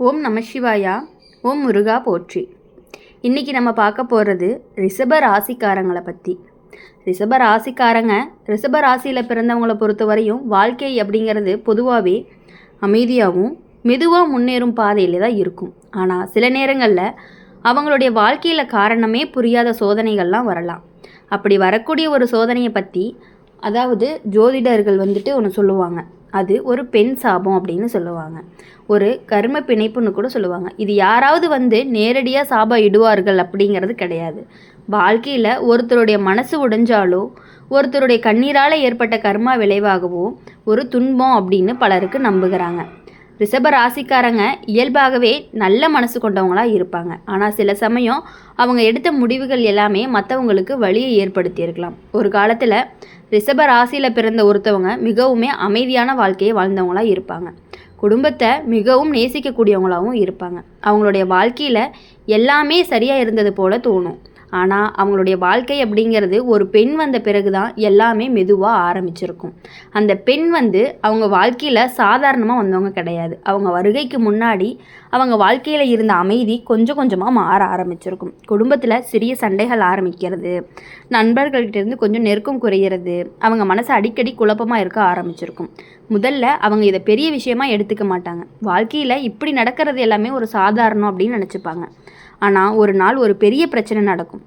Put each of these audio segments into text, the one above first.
ஓம் நம சிவாயா. ஓம் முருகா போற்றி. இன்றைக்கி நம்ம பார்க்க போகிறது ரிஷப ராசிக்காரங்களை பற்றி. ரிஷப ராசியில் பிறந்தவங்களை பொறுத்த வரையும் வாழ்க்கை அப்படிங்கிறது பொதுவாகவே அமைதியாகவும் மெதுவாக முன்னேறும் பாதையில் தான் இருக்கும். ஆனால் சில நேரங்களில் அவங்களுடைய வாழ்க்கையில் காரணமே புரியாத சோதனைகள்லாம் வரலாம். அப்படி வரக்கூடிய ஒரு சோதனையை பற்றி ஜோதிடர்கள் ஒன்று சொல்லுவாங்க. அது ஒரு பெண் சாபம் அப்படின்னு சொல்லுவாங்க. ஒரு கர்ம பிணைப்புன்னு கூட சொல்லுவாங்க. இது யாராவது நேரடியாக சாபம் இடுவார்கள் அப்படிங்கிறது கிடையாது. வாழ்க்கையில் ஒருத்தருடைய மனசு உடைஞ்சாலோ ஒருத்தருடைய கண்ணீரால் ஏற்பட்ட கர்மா விளைவாகவோ ஒரு துன்பம் அப்படின்னு பலருக்கு நம்புகிறாங்க. ரிஷப ராசிக்காரங்க இயல்பாகவே நல்ல மனசு கொண்டவங்களாக இருப்பாங்க. ஆனால் சில சமயம் அவங்க எடுத்த முடிவுகள் எல்லாமே மற்றவங்களுக்கு வலியை ஏற்படுத்தியிருக்கலாம். ஒரு காலத்தில் ரிஷப ராசியில் பிறந்த ஒருத்தவங்க மிகவுமே அமைதியான வாழ்க்கையை வாழ்ந்தவங்களாக இருப்பாங்க. குடும்பத்தை மிகவும் நேசிக்கக்கூடியவங்களாகவும் இருப்பாங்க. அவங்களுடைய வாழ்க்கையில் எல்லாமே சரியாக இருந்தது போல தோணும். ஆனால் அவங்களுடைய வாழ்க்கை அப்படிங்கிறது ஒரு பெண் வந்த பிறகு தான் எல்லாமே மெதுவாக ஆரம்பிச்சிருக்கும். அந்த பெண் அவங்க வாழ்க்கையில் சாதாரணமாக வந்தவங்க கிடையாது. அவங்க வருகைக்கு முன்னாடி அவங்க வாழ்க்கையில் இருந்த அமைதி கொஞ்சம் கொஞ்சமாக மாற ஆரம்பிச்சிருக்கும். குடும்பத்தில் சிறிய சண்டைகள் ஆரம்பிக்கிறது, நண்பர்கள்கிட்டேருந்து கொஞ்சம் நெருக்கம் குறையிறது, அவங்க மனசு அடிக்கடி குழப்பமாக இருக்க ஆரம்பிச்சிருக்கும். முதல்ல அவங்க இதை பெரிய விஷயமாக எடுத்துக்க மாட்டாங்க. வாழ்க்கையில் இப்படி நடக்கிறது எல்லாமே ஒரு சாதாரணம் அப்படின்னு நினச்சிப்பாங்க. ஆனால் ஒரு நாள் ஒரு பெரிய பிரச்சனை நடக்கும்.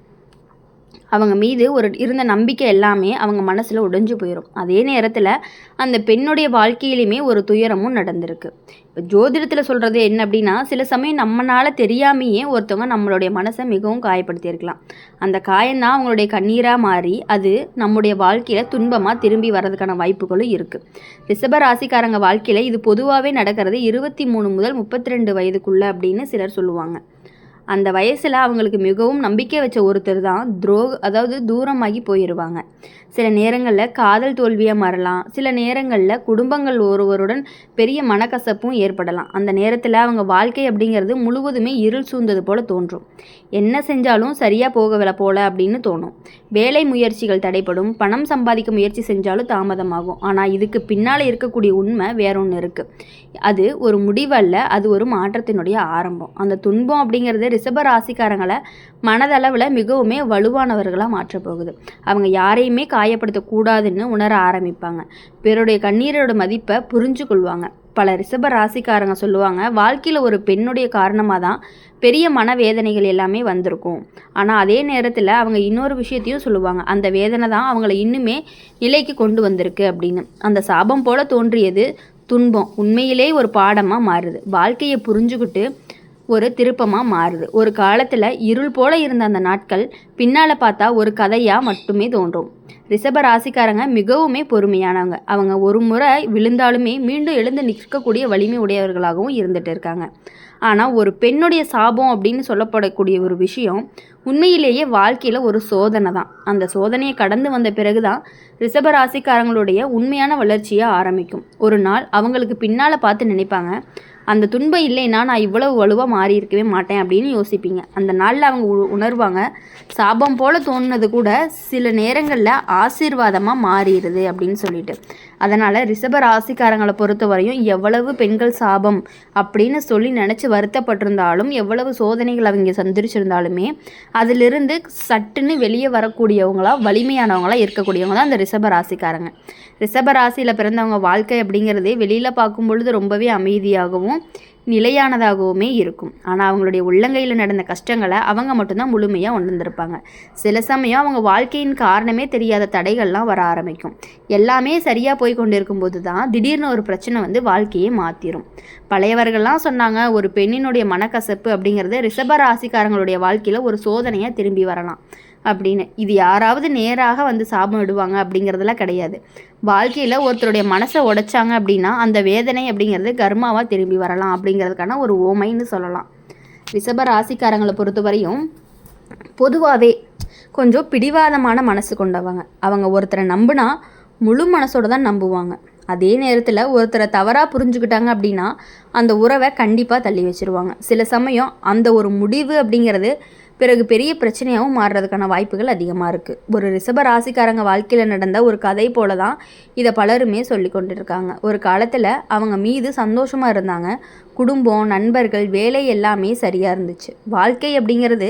அவங்க மீது இருந்த நம்பிக்கை எல்லாமே அவங்க மனசில் உடைஞ்சு போயிடும். அதே நேரத்தில் அந்த பெண்ணுடைய வாழ்க்கையிலுமே ஒரு துயரமும் நடந்திருக்கு. இப்போ ஜோதிடத்தில் சொல்கிறது என்ன அப்படின்னா, சில சமயம் நம்மளால் தெரியாமையே ஒருத்தவங்க நம்மளுடைய மனசை மிகவும் காயப்படுத்தியிருக்கலாம். அந்த காயம்தான் அவங்களுடைய கண்ணீராக மாறி அது நம்முடைய வாழ்க்கையில் துன்பமாக திரும்பி வர்றதுக்கான வாய்ப்புகளும் இருக்குது. ரிஷப ராசிக்காரங்க வாழ்க்கையில் இது பொதுவாகவே நடக்கிறது 23 முதல் 32 வயதுக்குள்ளே அப்படின்னு சிலர் சொல்லுவாங்க. அந்த வயசில் அவங்களுக்கு மிகவும் நம்பிக்கை வச்ச ஒருத்தர் தான் தூரமாகி போயிடுவாங்க. சில நேரங்களில் காதல் தோல்வியாக மாறலாம். சில நேரங்களில் குடும்பங்கள் ஒருவருடன் பெரிய மனக்கசப்பும் ஏற்படலாம். அந்த நேரத்தில் அவங்க வாழ்க்கை அப்படிங்கிறது முழுவதுமே இருள் சூழ்ந்தது போல தோன்றும். என்ன செஞ்சாலும் சரியாக போகவில்லை போல அப்படின்னு தோணும். வேலை முயற்சிகள் தடைப்படும். பணம் சம்பாதிக்க முயற்சி செஞ்சாலும் தாமதமாகும். ஆனால் இதுக்கு பின்னால் இருக்கக்கூடிய உண்மை வேற ஒன்று இருக்குது. அது ஒரு முடிவல்ல, அது ஒரு மாற்றத்தினுடைய ஆரம்பம். அந்த துன்பம் அப்படிங்கிறது ரிஷப ராசிக்காரங்களை மனதளவில் மிகவுமே வலுவானவர்களாக மாற்றப்போகுது. அவங்க யாரையுமே காயப்படுத்தக்கூடாதுன்னு உணர ஆரம்பிப்பாங்க. பிறருடைய கண்ணீரோட மதிப்பை புரிஞ்சு கொள்வாங்க. பல ரிஷப ராசிக்காரங்க சொல்லுவாங்க, வாழ்க்கையில் ஒரு பெண்ணுடைய காரணமாக தான் பெரிய மனவேதனைகள் எல்லாமே வந்திருக்கும். ஆனால் அதே நேரத்தில் அவங்க இன்னொரு விஷயத்தையும் சொல்லுவாங்க, அந்த வேதனை தான் அவங்கள இன்னுமே நிலைக்கு கொண்டு வந்திருக்கு அப்படின்னு. அந்த சாபம் போல தோன்றியது துன்பம் உண்மையிலே ஒரு பாடமாக மாறுது. வாழ்க்கையை புரிஞ்சுக்கிட்டு ஒரு திருப்பமாக மாறுது. ஒரு காலத்தில் இருள் போல இருந்த அந்த நாட்கள் பின்னால் பார்த்தா ஒரு கதையாக மட்டுமே தோன்றும். ரிஷப ராசிக்காரங்க மிகவுமே பொறுமையானவங்க. அவங்க ஒரு முறை விழுந்தாலுமே மீண்டும் எழுந்து நிற்கக்கூடிய வலிமை உடையவர்களாகவும் இருந்துட்டு இருக்காங்க. ஆனால் ஒரு பெண்ணுடைய சாபம் அப்படின்னு சொல்லப்படக்கூடிய ஒரு விஷயம் உண்மையிலேயே வாழ்க்கையில் ஒரு சோதனை தான். அந்த சோதனையை கடந்து வந்த பிறகு தான் ரிஷப ராசிக்காரங்களுடைய உண்மையான வளர்ச்சியை ஆரம்பிக்கும். ஒரு நாள் அவங்களுக்கு பின்னால் பார்த்து நினைப்பாங்க, அந்த துன்பம் இல்லைன்னா நான் இவ்வளவு வலுவாக மாறி இருக்கவே மாட்டேன் அப்படின்னு யோசிப்பீங்க. அந்த நாளில் அவங்க உணர்வாங்க, சாபம் போல தோணுனது கூட சில நேரங்களில் ஆசீர்வாதமாக மாறிடுது அப்படின்னு சொல்லிட்டு. அதனால் ரிஷப ராசிக்காரங்களை பொறுத்த வரையும் எவ்வளவு பெண்கள் சாபம் அப்படின்னு சொல்லி நினச்சி வருத்தப்பட்டிருந்தாலும், எவ்வளவு சோதனைகள் அவங்க சந்திச்சிருந்தாலுமே அதிலிருந்து சட்டுன்னு வெளியே வரக்கூடியவங்களா வலிமையானவங்களா இருக்கக்கூடியவங்க தான் அந்த ரிஷப ராசிக்காரங்க. ரிஷப ராசியில் பிறந்தவங்க வாழ்க்கை அப்படிங்கிறது வெளியில் பார்க்கும் பொழுது ரொம்பவே அமைதியாகவும் நிலையானதாகவுமே இருக்கும். ஆனால் அவங்களுடைய உள்ளங்கையில் நடந்த கஷ்டங்களை அவங்க மட்டும்தான் முழுமையாக உணர்ந்திருப்பாங்க. சில சமயம் அவங்க வாழ்க்கையின் காரணமே தெரியாத தடைகள்லாம் வர ஆரம்பிக்கும். எல்லாமே சரியாக போய் கொண்டு இருக்கும்போது தான் திடீர்னு ஒரு பிரச்சனை வாழ்க்கையை மாற்றிடும். பழையவர்கள்லாம் சொன்னாங்க, ஒரு பெண்ணினுடைய மனக்கசப்பு அப்படிங்கிறது ரிஷப ராசிக்காரங்களுடைய வாழ்க்கையில் ஒரு சோதனையாக திரும்பி வரலாம் அப்படின்னு. இது யாராவது நேராக சாபம் விடுவாங்க அப்படிங்கிறதுலாம் கிடையாது. வாழ்க்கையில் ஒருத்தருடைய மனசை உடைச்சாங்க அப்படின்னா அந்த வேதனை அப்படிங்கிறது கர்மாவாக திரும்பி வரலாம் அப்படிங்கிறதுக்கான ஒரு ஓமைன்னு சொல்லலாம். ரிஷப ராசிக்காரங்களை பொறுத்தவரையும் பொதுவாகவே கொஞ்சம் பிடிவாதமான மனசு கொண்டவங்க. அவங்க ஒருத்தரை நம்பினா முழு மனசோட தான் நம்புவாங்க. அதே நேரத்தில் ஒருத்தரை தவறாக புரிஞ்சுக்கிட்டாங்க அப்படின்னா அந்த உறவை கண்டிப்பாக தள்ளி வச்சுருவாங்க. சில சமயம் அந்த ஒரு முடிவு அப்படிங்கிறது பிறகு பெரிய பிரச்சனையாகவும் மாறுறதுக்கான வாய்ப்புகள் அதிகமாக இருக்குது. ஒரு ரிஷப ராசிக்காரங்க வாழ்க்கையில் நடந்த ஒரு கதை போல தான் இதை பலருமே சொல்லி கொண்டிருக்காங்க. ஒரு காலத்தில் அவங்க மீது சந்தோஷமாக இருந்தாங்க. குடும்பம், நண்பர்கள், வேலை எல்லாமே சரியாக இருந்துச்சு. வாழ்க்கை அப்படிங்கிறது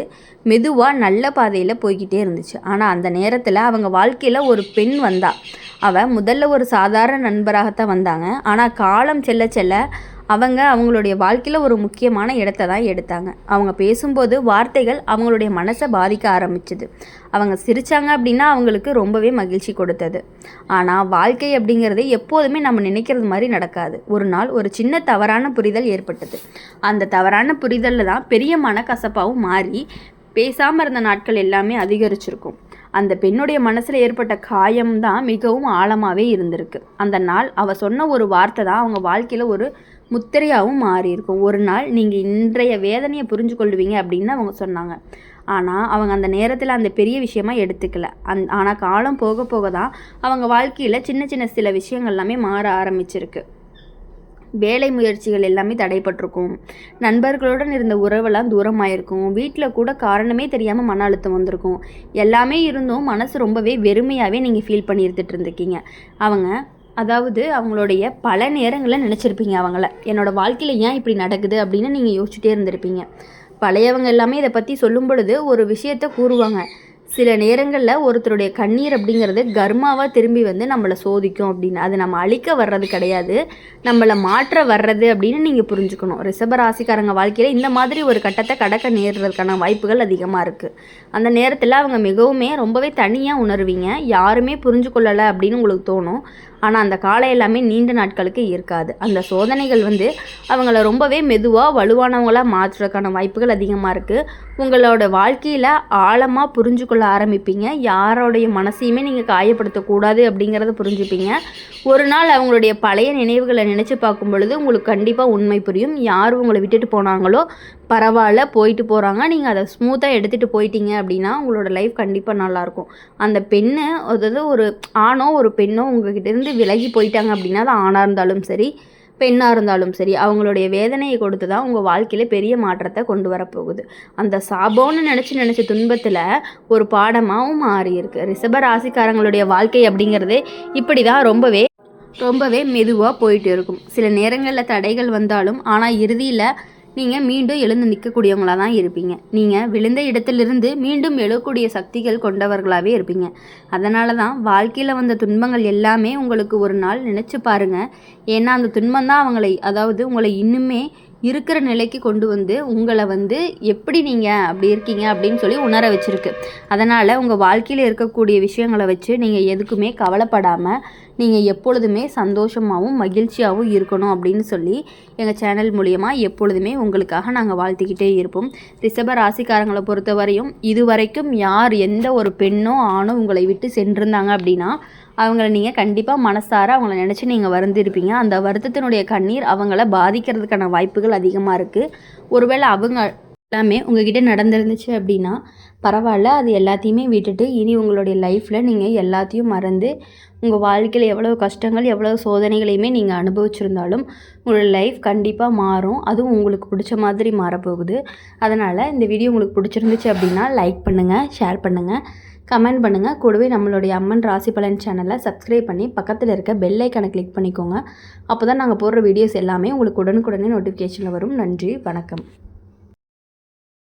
மெதுவாக நல்ல பாதையில் போய்கிட்டே இருந்துச்சு. ஆனால் அந்த நேரத்தில் அவங்க வாழ்க்கையில் ஒரு பெண் வந்தா. அவள் முதல்ல ஒரு சாதாரண நண்பராகத்தான் வந்தாங்க. ஆனால் காலம் செல்ல செல்ல அவங்களுடைய வாழ்க்கையில் ஒரு முக்கியமான இடத்த தான் எடுத்தாங்க. அவங்க பேசும்போது வார்த்தைகள் அவங்களுடைய மனசை பாதிக்க ஆரம்பிச்சுது. அவங்க சிரித்தாங்க அப்படின்னா அவங்களுக்கு ரொம்பவே மகிழ்ச்சி கொடுத்தது. ஆனால் வாழ்க்கை அப்படிங்கிறது எப்போதுமே நம்ம நினைக்கிறது மாதிரி நடக்காது. ஒரு நாள் ஒரு சின்ன தவறான புரிதல் ஏற்பட்டது. அந்த தவறான புரிதலில் தான் பெரிய மனக்கசப்பாகவும் மாறி பேசாமல் இருந்த நாட்கள் எல்லாமே அதிகரிச்சிருக்கும். அந்த பெண்ணுடைய மனசில் ஏற்பட்ட காயம்தான் மிகவும் ஆழமாகவே இருந்திருக்கு. அந்த நாள் அவள் சொன்ன ஒரு வார்த்தை தான் அவங்க வாழ்க்கையில் ஒரு முத்திரையாகவும் மாறியிருக்கும். ஒரு நாள் நீங்கள் இன்றைய வேதனையை புரிஞ்சு கொள்வீங்க அப்படின்னு அவங்க சொன்னாங்க. ஆனால் அவங்க அந்த நேரத்தில் அந்த பெரிய விஷயமா எடுத்துக்கல. ஆனால் காலம் போக போக தான் அவங்க வாழ்க்கையில் சின்ன சின்ன சில விஷயங்கள் எல்லாமே மாற ஆரம்பிச்சிருக்கு. வேலை முயற்சிகள் எல்லாமே தடைப்பட்டிருக்கும். நண்பர்களுடன் இருந்த உறவெல்லாம் தூரமாயிருக்கும். வீட்டில் கூட காரணமே தெரியாமல் மன அழுத்தம் வந்திருக்கும். எல்லாமே இருந்தும் மனசு ரொம்பவே வெறுமையாகவே நீங்கள் ஃபீல் பண்ணி இருந்துட்டு இருந்திருக்கீங்க. அவங்களுடைய பல நேரங்களில் நினச்சிருப்பீங்க அவங்கள, என்னோடய வாழ்க்கையில் ஏன் இப்படி நடக்குது அப்படின்னு நீங்கள் யோசிச்சுட்டே இருந்திருப்பீங்க. பழையவங்க எல்லாமே இதை பற்றி சொல்லும் பொழுது ஒரு விஷயத்த கூறுவாங்க. சில நேரங்களில் ஒருத்தருடைய கண்ணீர் அப்படிங்கிறது கர்மாவாக திரும்பி வந்து நம்மளை சோதிக்கும் அப்படின்னு. அது நம்ம அழிக்க வர்றது கிடையாது, நம்மளை மாற்ற வர்றது அப்படின்னு நீங்கள் புரிஞ்சுக்கணும். ரிஷபராசிக்காரங்க வாழ்க்கையில் இந்த மாதிரி ஒரு கட்டத்தை கடக்க நேர்றதுக்கான வாய்ப்புகள் அதிகமாக இருக்குது. அந்த நேரத்தில் அவங்க மிகவுமே ரொம்பவே தனியாக உணர்வீங்க. யாருமே புரிஞ்சு கொள்ளலை அப்படின்னு உங்களுக்கு தோணும். ஆனால் அந்த காலம் எல்லாமே நீண்ட நாட்களுக்கு இருக்காது. அந்த சோதனைகள் வந்து அவங்கள ரொம்பவே மெதுவாக வலுவானவங்களாக மாற்றுறதுக்கான வாய்ப்புகள் அதிகமாக இருக்குது. உங்களோட வாழ்க்கையில் ஆழமாக புரிஞ்சு கொள்ள ஆரம்பிப்பீங்க. யாரோடைய மனசையுமே நீங்கள் காயப்படுத்தக்கூடாது அப்படிங்கிறத புரிஞ்சுப்பீங்க. ஒரு நாள் அவங்களுடைய பழைய நினைவுகளை நினச்சி பார்க்கும் பொழுது உங்களுக்கு கண்டிப்பாக உண்மை புரியும். யார் உங்களை விட்டுட்டு போனாங்களோ பரவாயில்ல, போயிட்டு போகிறாங்க, நீங்கள் அதை ஸ்மூத்தாக எடுத்துகிட்டு போயிட்டீங்க அப்படின்னா உங்களோட லைஃப் கண்டிப்பாக நல்லாயிருக்கும். அந்த பெண்ணு, அதாவது ஒரு ஆணோ ஒரு பெண்ணோ உங்ககிட்டேருந்து விலகி போயிட்டாங்க அப்படின்னா, அது ஆணாக இருந்தாலும் சரி பெண்ணாக இருந்தாலும் சரி, அவங்களுடைய வேதனையை கொடுத்து தான் உங்கள் வாழ்க்கையில் பெரிய மாற்றத்தை கொண்டு வரப்போகுது. அந்த சாபம்னு நினச்ச துன்பத்தில் ஒரு பாடமாகவும் மாறியிருக்கு. ரிஷப ராசிக்காரங்களுடைய வாழ்க்கை அப்படிங்கிறது இப்படி தான் ரொம்பவே மெதுவாக போயிட்டு இருக்கும். சில நேரங்களில் தடைகள் வந்தாலும் ஆனால் இறுதியில் நீங்கள் மீண்டும் எழுந்து நிற்கக்கூடியவங்களாக தான் இருப்பீங்க. நீங்கள் விழுந்த இடத்திலிருந்து மீண்டும் எழக்கூடிய சக்திகள் கொண்டவர்களாகவே இருப்பீங்க. அதனால தான் வாழ்க்கையில் வந்த துன்பங்கள் எல்லாமே உங்களுக்கு ஒரு நாள் நினச்சி பாருங்கள். ஏன்னா அந்த துன்பம் தான் உங்களை இன்னுமே இருக்கிற நிலைக்கு கொண்டு வந்து உங்களை வந்து எப்படி நீங்கள் அப்படி இருக்கீங்க அப்படின்னு சொல்லி உணர வச்சுருக்கு. அதனால் உங்கள் வாழ்க்கையில் இருக்கக்கூடிய விஷயங்களை வச்சு நீங்கள் எதுக்குமே கவலைப்படாமல் நீங்கள் எப்பொழுதுமே சந்தோஷமாகவும் மகிழ்ச்சியாகவும் இருக்கணும் அப்படின்னு சொல்லி எங்கள் சேனல் மூலிமா எப்பொழுதுமே உங்களுக்காக நாங்கள் வாழ்த்திக்கிட்டே இருப்போம். ரிஷப ராசிக்காரங்களை பொறுத்தவரையும் இதுவரைக்கும் யார் எந்த ஒரு பெண்ணோ ஆணோ உங்களை விட்டு சென்றிருந்தாங்க அப்படின்னா அவங்கள நீங்கள் கண்டிப்பாக மனசார அவங்கள நினச்சி நீங்கள் வருந்திருப்பீங்க. அந்த வருத்தத்தினுடைய கண்ணீர் அவங்கள பாதிக்கிறதுக்கான வாய்ப்புகள் அதிகமாக இருக்குது. ஒருவேளை அவங்க எல்லாமே உங்ககிட்ட நடந்துருந்துச்சு அப்படின்னா பரவாயில்ல, அது எல்லாத்தையுமே விட்டுட்டு இனி உங்களுடைய லைஃப்பில் நீங்கள் எல்லாத்தையும் மறந்து உங்கள் வாழ்க்கையில் எவ்வளோ கஷ்டங்கள் எவ்வளோ சோதனைகளையுமே நீங்கள் அனுபவிச்சிருந்தாலும் உங்களோட லைஃப் கண்டிப்பாக மாறும். அதுவும் உங்களுக்கு பிடிச்ச மாதிரி மாறப்போகுது. அதனால் இந்த வீடியோ உங்களுக்கு பிடிச்சிருந்துச்சு அப்படின்னா லைக் பண்ணுங்கள், ஷேர் பண்ணுங்கள், கமெண்ட் பண்ணுங்கள். கூடவே நம்மளுடைய அம்மன் ராசி பலன் சேனலை சப்ஸ்கிரைப் பண்ணி பக்கத்தில் இருக்க பெல் ஐக்கானை கிளிக் பண்ணிக்கோங்க. அப்போ தான் நாங்கள் போடுற வீடியோஸ் எல்லாமே உங்களுக்கு உடனுக்குடனே நோட்டிஃபிகேஷனில் வரும். நன்றி, வணக்கம்.